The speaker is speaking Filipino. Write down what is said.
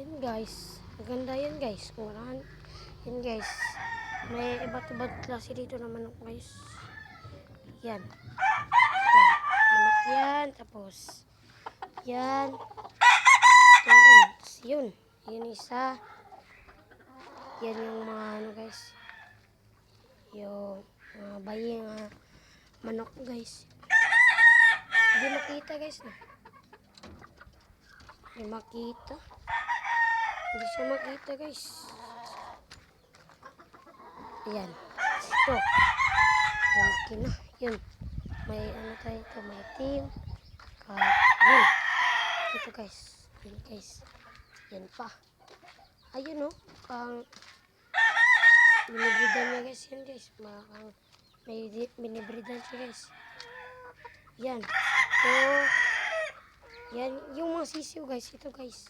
Yan guys. Maganda yan guys. Kumarahan. Yan guys. May iba't ibang klase dito na manok guys. Yan. Yan. Manok yan. Tapos. Yan. Ito rin. Yun. Yun isa. Yan yung mga ano guys. Yung mga baying manok guys. Hindi makita guys na. Hindi makita. Hindi siya makita guys. Ayan. Ito. Malaki na. Yun. May ano tayo ito. May team. Yun. Ito guys. Yun guys. Yan pa. Ayun o. Kang binibridan niya guys. Yan guys. May binibridan siya guys. Yan. Ito. Yan. Yung mga sisiw guys. Ito guys.